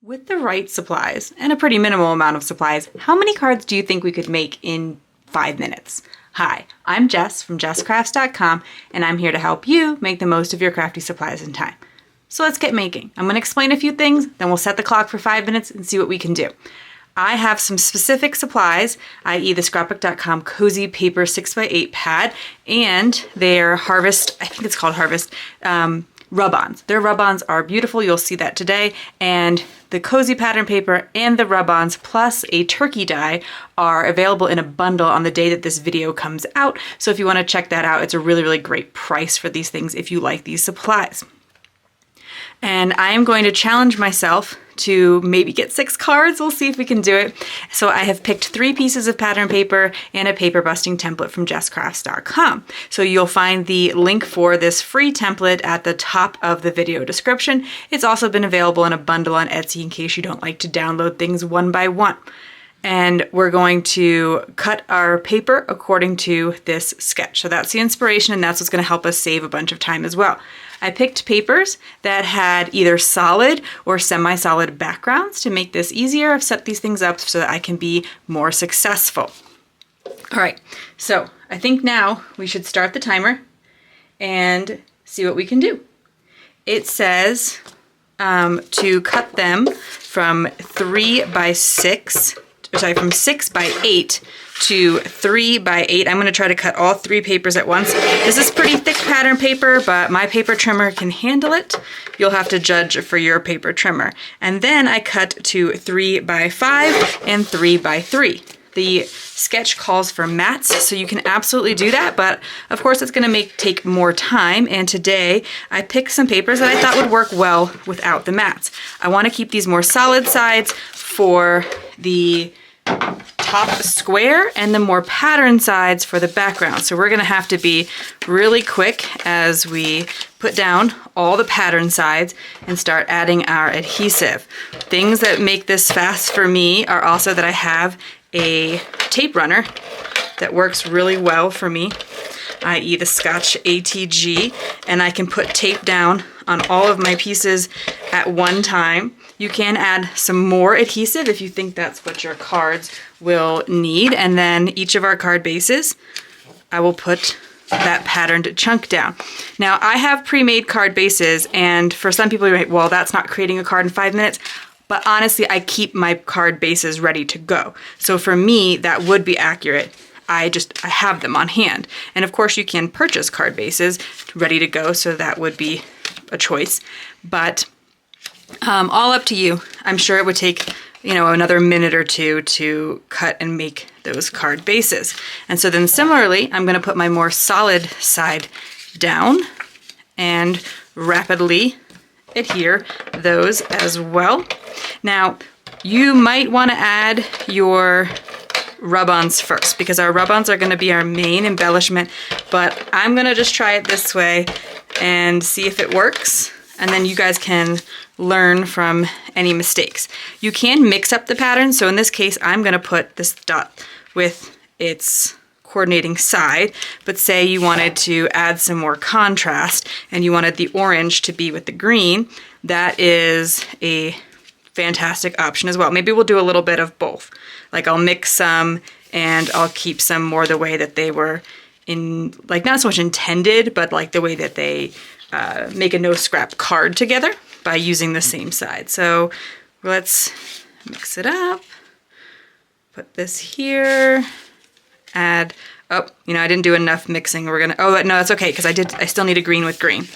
With the right supplies, and a pretty minimal amount of supplies, how many cards do you think we could make in 5 minutes? Hi, I'm Jess from JessCrafts.com, and I'm here to help you make the most of your crafty supplies in time. So let's get making. I'm going to explain a few things, then we'll set the clock for 5 minutes and see what we can do. I have some specific supplies, i.e. the Scrapbook.com Cozy Paper 6x8 pad, and their Harvest, I think it's called Harvest, Rubons. Their Rubons are beautiful, you'll see that today, and the cozy pattern paper and the Rubons plus a turkey die are available in a bundle on the day that this video comes out. So if you want to check that out, it's a really, really great price for these things if you like these supplies. And I am going to challenge myself to maybe get 6 cards. We'll see if we can do it. So I have picked 3 pieces of pattern paper and a paper busting template from JessCrafts.com. So you'll find the link for this free template at the top of the video description. It's also been available in a bundle on Etsy in case you don't like to download things one by one. And we're going to cut our paper according to this sketch. So that's the inspiration, and that's what's going to help us save a bunch of time as well. I picked papers that had either solid or semi-solid backgrounds to make this easier. I've set these things up so that I can be more successful. All right, so I think now we should start the timer and see what we can do. It says to cut them from from 6 by 8 to 3 by 8. I'm going to try to cut all 3 papers at once. This is pretty thick pattern paper, but my paper trimmer can handle it. You'll have to judge for your paper trimmer. And then I cut to 3 by 5 and 3 by 3. The sketch calls for mats, so you can absolutely do that, but of course it's going to take more time, and today I picked some papers that I thought would work well without the mats. I want to keep these more solid sides for the top square and the more pattern sides for the background. So we're going to have to be really quick as we put down all the pattern sides and start adding our adhesive. Things that make this fast for me are also that I have a tape runner that works really well for me, i.e. the Scotch ATG, and I can put tape down on all of my pieces at one time. You can add some more adhesive if you think that's what your cards will need, and then each of our card bases, I will put that patterned chunk down. Now I have pre-made card bases, and for some people you're like, well, that's not creating a card in 5 minutes. But honestly, I keep my card bases ready to go. So for me, that would be accurate. I have them on hand. And of course you can purchase card bases ready to go, so that would be a choice. But all up to you. I'm sure it would take, another minute or two to cut and make those card bases. And so then similarly, I'm going to put my more solid side down and rapidly adhere those as well. Now, you might want to add your Rubons first, because our Rubons are going to be our main embellishment, but I'm going to just try it this way and see if it works, and then you guys can learn from any mistakes. You can mix up the pattern, so in this case I'm going to put this dot with its coordinating side, but say you wanted to add some more contrast and you wanted the orange to be with the green, that is a fantastic option as well. Maybe we'll do a little bit of both. Like I'll mix some and I'll keep some more the way that they were in, like not so much intended, but like the way that they make a no scrap card together by using the same side. So let's mix it up, put this here, add, I didn't do enough mixing. We're gonna, no, that's okay, because I still need a green with green.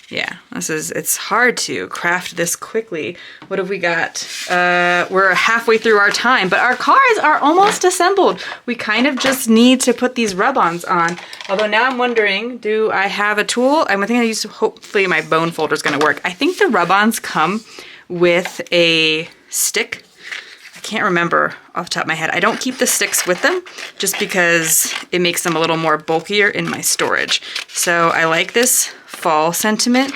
Yeah, it's hard to craft this quickly. What have we got? We're halfway through our time, but our cards are almost assembled. We kind of just need to put these Rubons on. Although now I'm wondering, do I have a tool? I'm thinking hopefully my bone folder is gonna work. I think the Rubons come with a stick. I can't remember off the top of my head. I don't keep the sticks with them just because it makes them a little more bulkier in my storage. So I like this fall sentiment.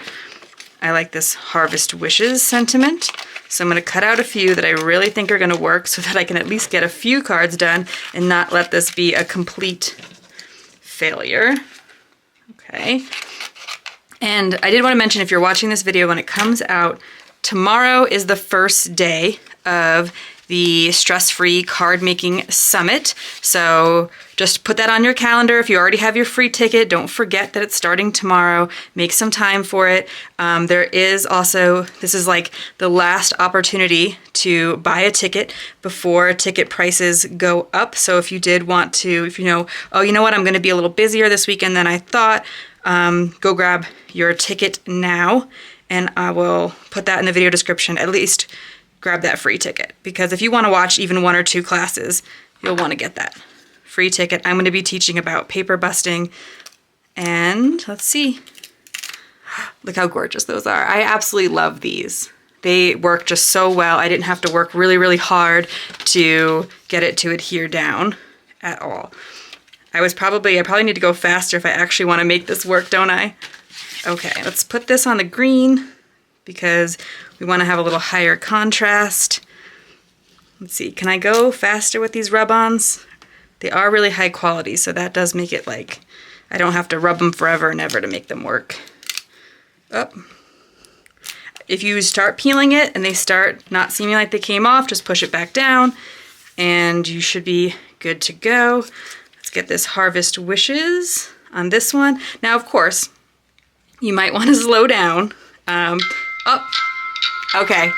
I like this Harvest Wishes sentiment. So I'm going to cut out a few that I really think are going to work so that I can at least get a few cards done and not let this be a complete failure. Okay. And I did want to mention, if you're watching this video when it comes out, tomorrow is the first day of the Stress-Free Card Making Summit. So just put that on your calendar. If you already have your free ticket, don't forget that it's starting tomorrow. Make some time for it. There is also, this is like the last opportunity to buy a ticket before ticket prices go up. So if you did want to, if you know, oh, you know what, I'm going to be a little busier this weekend than I thought, go grab your ticket now, and I will put that in the video description. At least grab that free ticket, because if you want to watch even 1 or 2 classes, you'll want to get that free ticket. I'm going to be teaching about paper busting, and let's see. Look how gorgeous those are. I absolutely love these. They work just so well. I didn't have to work really, really hard to get it to adhere down at all. I probably need to go faster if I actually want to make this work, don't I? Okay, let's put this on the green because we want to have a little higher contrast. Let's see, can I go faster with these rub-ons? They are really high quality, so that does make it like I don't have to rub them forever and ever to make them work. Oh. If you start peeling it and they start not seeming like they came off, just push it back down and you should be good to go. Let's get this Harvest Wishes on this one. Now, of course, you might want to slow down. Okay,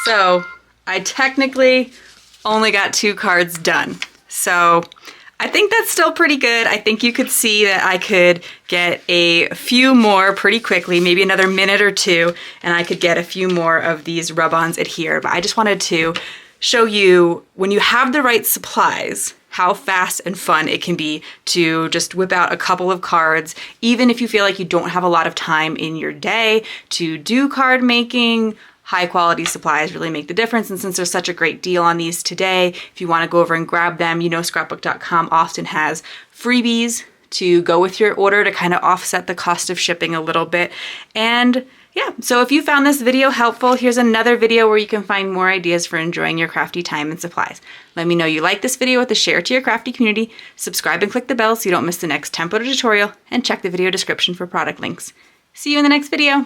so I technically only got 2 cards done. So I think that's still pretty good. I think you could see that I could get a few more pretty quickly, maybe another minute or 2, and I could get a few more of these rub-ons adhere. But I just wanted to show you, when you have the right supplies, how fast and fun it can be to just whip out a couple of cards, even if you feel like you don't have a lot of time in your day to do card making. High quality supplies really make the difference, and since there's such a great deal on these today, if you want to go over and grab them, you know scrapbook.com often has freebies to go with your order to kind of offset the cost of shipping a little bit. And yeah, so if you found this video helpful, here's another video where you can find more ideas for enjoying your crafty time and supplies. Let me know you like this video with a share to your crafty community, subscribe and click the bell so you don't miss the next template or tutorial, and check the video description for product links. See you in the next video.